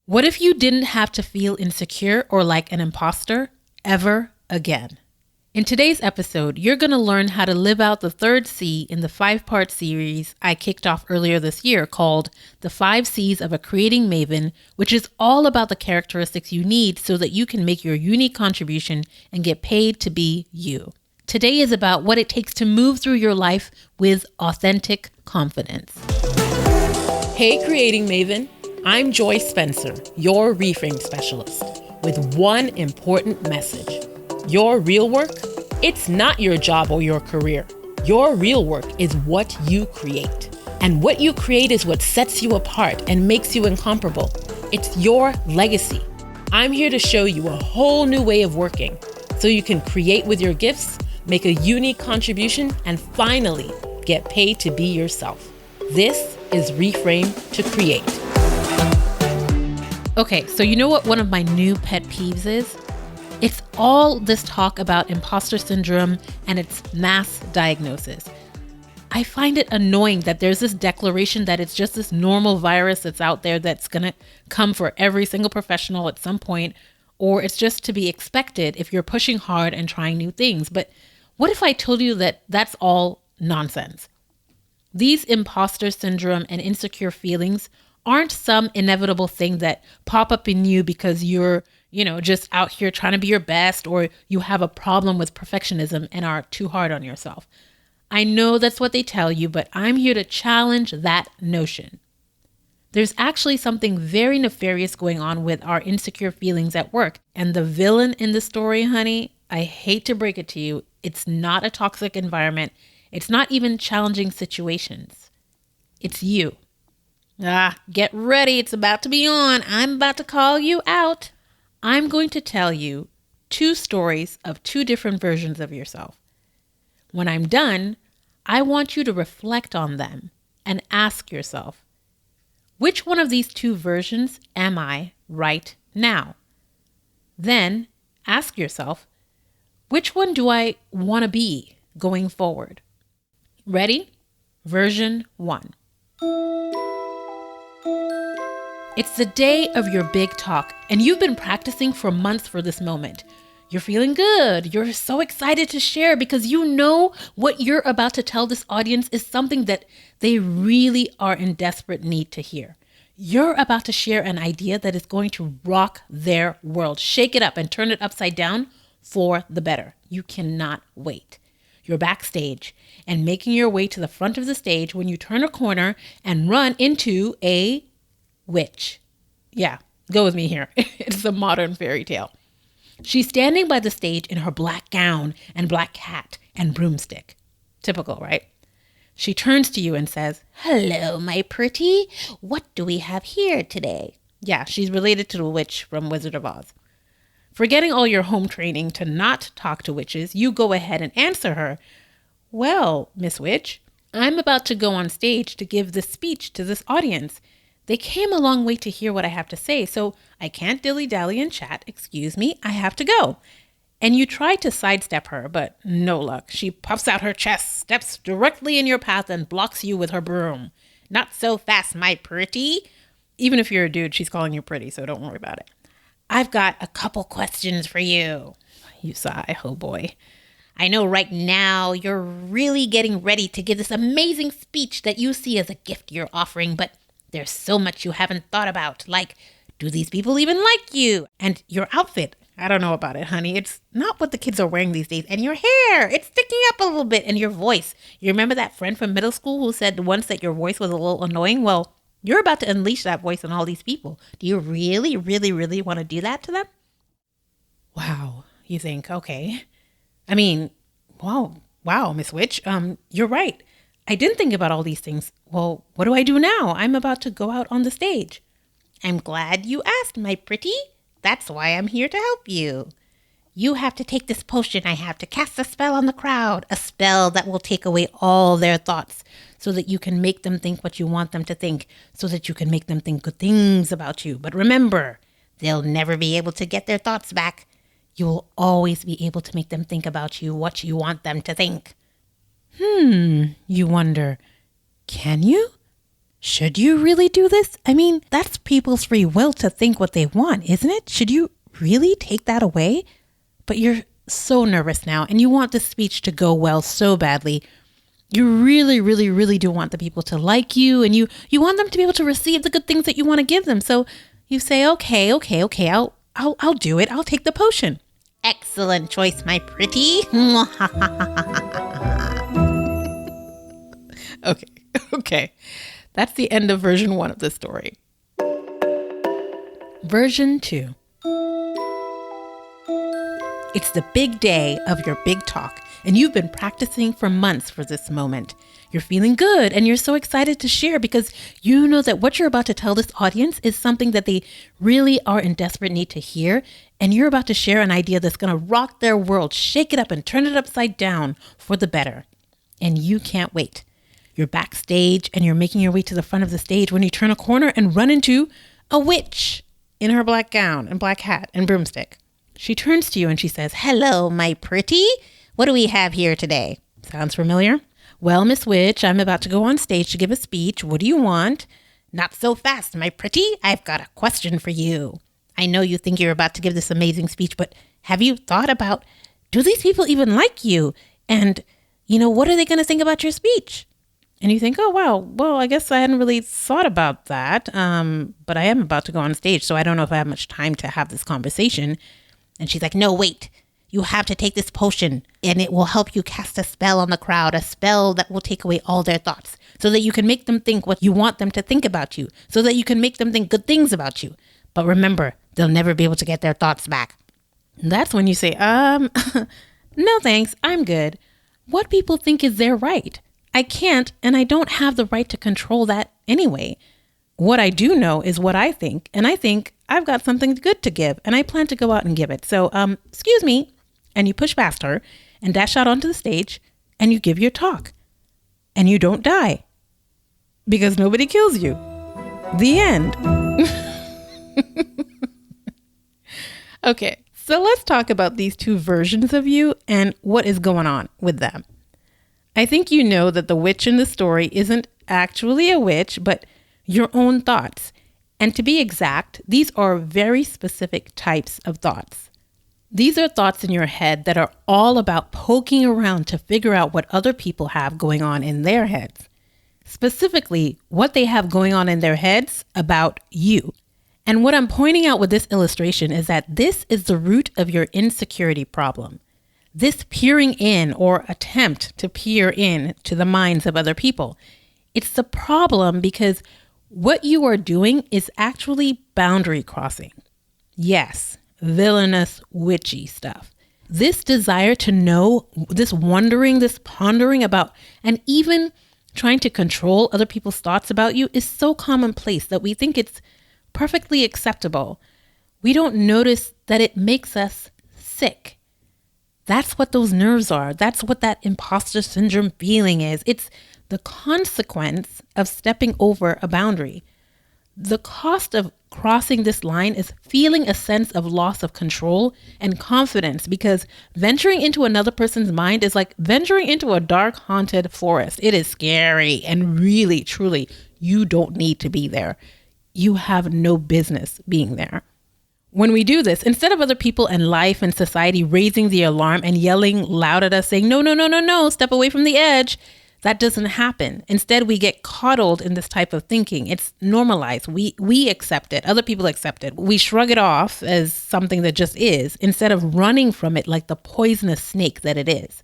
What if you didn't have to feel insecure or like an imposter ever again? In today's episode, you're going to learn how to live out the third C in the 5-part series I kicked off earlier this year called The 5 C's of a Creating Maven, which is all about the characteristics you need so that you can make your unique contribution and get paid to be you. Today is about what it takes to move through your life with authentic confidence. Hey, Creating Maven. I'm Joy Spencer, your Reframe specialist, with one important message. Your real work, it's not your job or your career. Your real work is what you create. And what you create is what sets you apart and makes you incomparable. It's your legacy. I'm here to show you a whole new way of working so you can create with your gifts, make a unique contribution, and finally get paid to be yourself. This is Reframe to Create. Okay, so you know what one of my new pet peeves is? It's all this talk about imposter syndrome and its mass diagnosis. I find it annoying that there's this declaration that it's just this normal virus that's out there that's gonna come for every single professional at some point, or it's just to be expected if you're pushing hard and trying new things. But what if I told you that that's all nonsense? These imposter syndrome and insecure feelings aren't some inevitable thing that pop up in you because you're, just out here trying to be your best, or you have a problem with perfectionism and are too hard on yourself. I know that's what they tell you, but I'm here to challenge that notion. There's actually something very nefarious going on with our insecure feelings at work. And the villain in the story, honey, I hate to break it to you, it's not a toxic environment. It's not even challenging situations. It's you. Get ready. It's about to be on. I'm about to call you out. I'm going to tell you 2 stories of 2 different versions of yourself. When I'm done, I want you to reflect on them and ask yourself, which one of these 2 versions am I right now? Then ask yourself, which one do I want to be going forward? Ready? Version 1. It's the day of your big talk, and you've been practicing for months for this moment. You're feeling good. You're so excited to share because you know what you're about to tell this audience is something that they really are in desperate need to hear. You're about to share an idea that is going to rock their world, shake it up and turn it upside down for the better. You cannot wait. You're backstage and making your way to the front of the stage when you turn a corner and run into a witch. Yeah, go with me here. It's a modern fairy tale. She's standing by the stage in her black gown and black hat and broomstick. Typical, right? She turns to you and says, "Hello, my pretty. What do we have here today?" Yeah, she's related to the witch from Wizard of Oz. Forgetting all your home training to not talk to witches, you go ahead and answer her. "Well, Miss Witch, I'm about to go on stage to give this speech to this audience. They came a long way to hear what I have to say, so I can't dilly-dally and chat. Excuse me, I have to go." And you try to sidestep her, but no luck. She puffs out her chest, steps directly in your path, and blocks you with her broom. "Not so fast, my pretty." Even if you're a dude, she's calling you pretty, so don't worry about it. "I've got a couple questions for you." You sigh, oh boy. "I know right now you're really getting ready to give this amazing speech that you see as a gift you're offering, but there's so much you haven't thought about, like, do these people even like you? And your outfit, I don't know about it, honey. It's not what the kids are wearing these days. And your hair, it's sticking up a little bit. And your voice. You remember that friend from middle school who said once that your voice was a little annoying? Well, you're about to unleash that voice on all these people. Do you really, really, really want to do that to them?" Wow, you think, okay. I mean, wow, Miss Witch, you're right. I didn't think about all these things. Well, what do I do now? I'm about to go out on the stage. "I'm glad you asked, my pretty. That's why I'm here to help you. You have to take this potion I have to cast a spell on the crowd, a spell that will take away all their thoughts so that you can make them think what you want them to think, so that you can make them think good things about you. But remember, they'll never be able to get their thoughts back. You will always be able to make them think about you what you want them to think." You wonder, can you? should you really do this? I mean, that's people's free will to think what they want, isn't it? Should you really take that away? But you're so nervous now and you want this speech to go well so badly. You really, really, really do want the people to like you, and you want them to be able to receive the good things that you want to give them. So you say, okay, I'll do it. I'll take the potion. Excellent choice, my pretty. Okay. That's the end of version 1 of the story. Version 2. It's the big day of your big talk, and you've been practicing for months for this moment. You're feeling good, and you're so excited to share because you know that what you're about to tell this audience is something that they really are in desperate need to hear, and you're about to share an idea that's going to rock their world, shake it up, and turn it upside down for the better. And you can't wait. You're backstage, and you're making your way to the front of the stage when you turn a corner and run into a witch in her black gown and black hat and broomstick. She turns to you and she says, "Hello, my pretty. What do we have here today?" Sounds familiar? "Well, Miss Witch, I'm about to go on stage to give a speech. What do you want?" "Not so fast, my pretty. I've got a question for you. I know you think you're about to give this amazing speech, but have you thought about, do these people even like you? And, what are they going to think about your speech?" And you think, oh, wow, well, I guess I hadn't really thought about that. But I am about to go on stage, so I don't know if I have much time to have this conversation. And she's like, "No, wait. You have to take this potion, and it will help you cast a spell on the crowd, a spell that will take away all their thoughts, so that you can make them think what you want them to think about you, so that you can make them think good things about you. But remember, they'll never be able to get their thoughts back." And that's when you say, no thanks, I'm good. What people think is their right. I can't, and I don't have the right to control that anyway. What I do know is what I think, and I think I've got something good to give, and I plan to go out and give it. So, excuse me. And you push past her and dash out onto the stage, and you give your talk. And you don't die. Because nobody kills you. The end. Okay, so let's talk about these two versions of you and what is going on with them. I think you know that the witch in the story isn't actually a witch, but your own thoughts. And to be exact, these are very specific types of thoughts. These are thoughts in your head that are all about poking around to figure out what other people have going on in their heads. Specifically, what they have going on in their heads about you. And what I'm pointing out with this illustration is that this is the root of your insecurity problem. This peering in or attempt to peer in to the minds of other people. It's the problem because what you are doing is actually boundary crossing. Yes, villainous, witchy stuff. This desire to know, this wondering, this pondering about, and even trying to control other people's thoughts about you is so commonplace that we think it's perfectly acceptable. We don't notice that it makes us sick. That's what those nerves are. That's what that imposter syndrome feeling is. It's the consequence of stepping over a boundary. The cost of crossing this line is feeling a sense of loss of control and confidence, because venturing into another person's mind is like venturing into a dark, haunted forest. It is scary, and really, truly, you don't need to be there. You have no business being there. When we do this, instead of other people and life and society raising the alarm and yelling loud at us saying, no, step away from the edge, that doesn't happen. Instead, we get coddled in this type of thinking. It's normalized. We accept it. Other people accept it. We shrug it off as something that just is, instead of running from it like the poisonous snake that it is.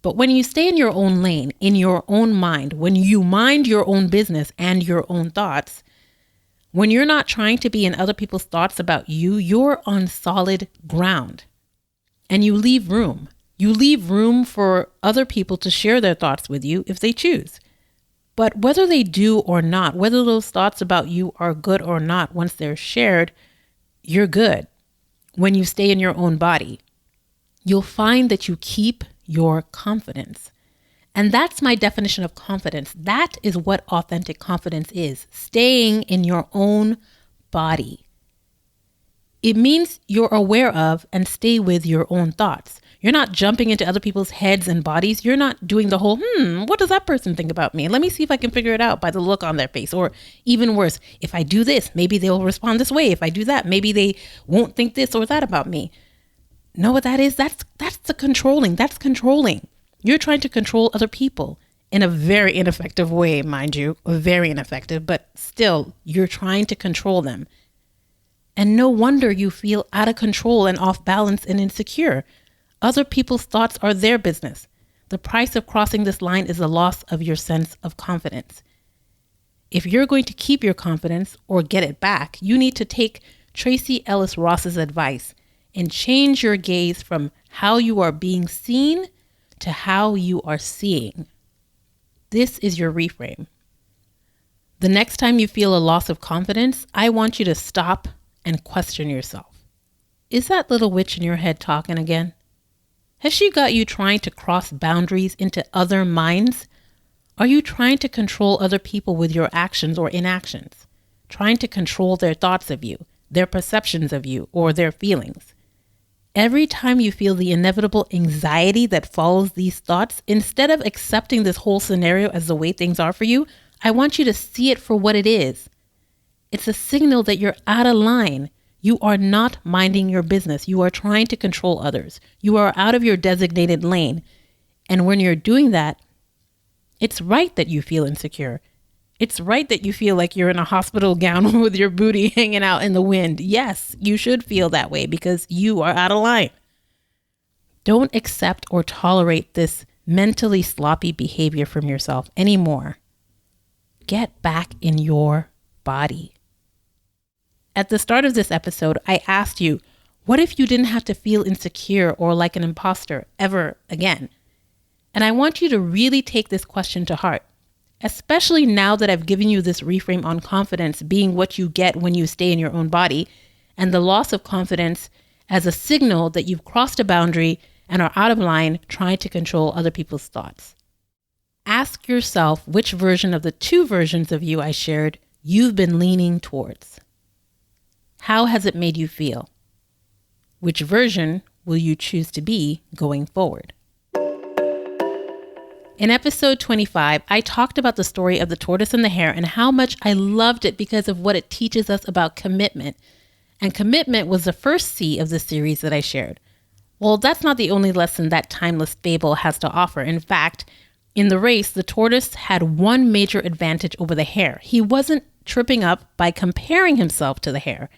But when you stay in your own lane, in your own mind, when you mind your own business and your own thoughts, when you're not trying to be in other people's thoughts about you, you're on solid ground. And you leave room. You leave room for other people to share their thoughts with you if they choose. But whether they do or not, whether those thoughts about you are good or not, once they're shared, you're good. When you stay in your own body, you'll find that you keep your confidence. And that's my definition of confidence. That is what authentic confidence is, staying in your own body. It means you're aware of and stay with your own thoughts. You're not jumping into other people's heads and bodies. You're not doing the whole, what does that person think about me? Let me see if I can figure it out by the look on their face. Or even worse, if I do this, maybe they'll respond this way. If I do that, maybe they won't think this or that about me. Know what that is? That's the controlling. That's controlling. You're trying to control other people in a very ineffective way, mind you, very ineffective, but still you're trying to control them. And no wonder you feel out of control and off balance and insecure. Other people's thoughts are their business. The price of crossing this line is the loss of your sense of confidence. If you're going to keep your confidence or get it back, you need to take Tracy Ellis Ross's advice and change your gaze from how you are being seen to how you are seeing. This is your reframe. The next time you feel a loss of confidence, I want you to stop and question yourself. Is that little witch in your head talking again? Has she got you trying to cross boundaries into other minds? Are you trying to control other people with your actions or inactions? Trying to control their thoughts of you, their perceptions of you, or their feelings? Every time you feel the inevitable anxiety that follows these thoughts, instead of accepting this whole scenario as the way things are for you, I want you to see it for what it is. It's a signal that you're out of line. You are not minding your business. You are trying to control others. You are out of your designated lane. And when you're doing that, it's right that you feel insecure. It's right that you feel like you're in a hospital gown with your booty hanging out in the wind. Yes, you should feel that way because you are out of line. Don't accept or tolerate this mentally sloppy behavior from yourself anymore. Get back in your body. At the start of this episode, I asked you, what if you didn't have to feel insecure or like an imposter ever again? And I want you to really take this question to heart, especially now that I've given you this reframe on confidence being what you get when you stay in your own body, and the loss of confidence as a signal that you've crossed a boundary and are out of line trying to control other people's thoughts. Ask yourself which version of the two versions of you I shared you've been leaning towards. How has it made you feel? Which version will you choose to be going forward? In episode 25, I talked about the story of the tortoise and the hare and how much I loved it because of what it teaches us about commitment. And commitment was the first C of the series that I shared. Well, that's not the only lesson that timeless fable has to offer. In fact, in the race, the tortoise had one major advantage over the hare. He wasn't tripping up by comparing himself to the hare.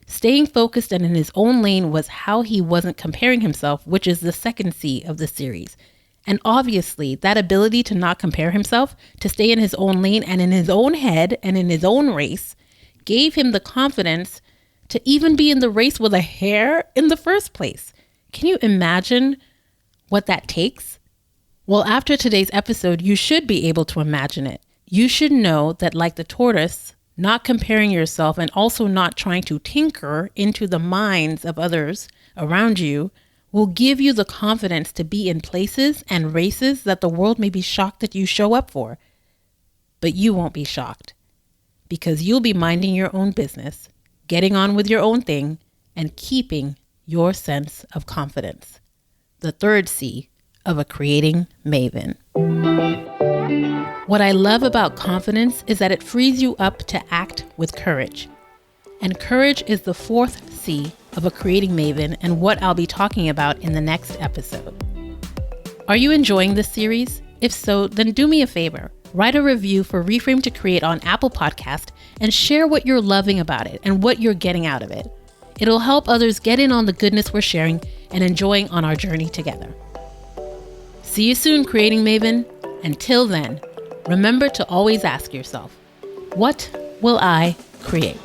Staying focused and in his own lane was how he wasn't comparing himself, which is the second C of the series. And obviously, that ability to not compare himself, to stay in his own lane and in his own head and in his own race, gave him the confidence to even be in the race with a hare in the first place. Can you imagine what that takes? Well, after today's episode, you should be able to imagine it. You should know that like the tortoise, not comparing yourself and also not trying to tinker into the minds of others around you will give you the confidence to be in places and races that the world may be shocked that you show up for. But you won't be shocked because you'll be minding your own business, getting on with your own thing, and keeping your sense of confidence. The third C of a creating Maven. What I love about confidence is that it frees you up to act with courage. And courage is the fourth C of a creating Maven and what I'll be talking about in the next episode. Are you enjoying this series? If so, then do me a favor. Write a review for Reframe to Create on Apple Podcast and share what you're loving about it and what you're getting out of it. It'll help others get in on the goodness we're sharing and enjoying on our journey together. See you soon, Creating Maven. Until then, remember to always ask yourself, what will I create?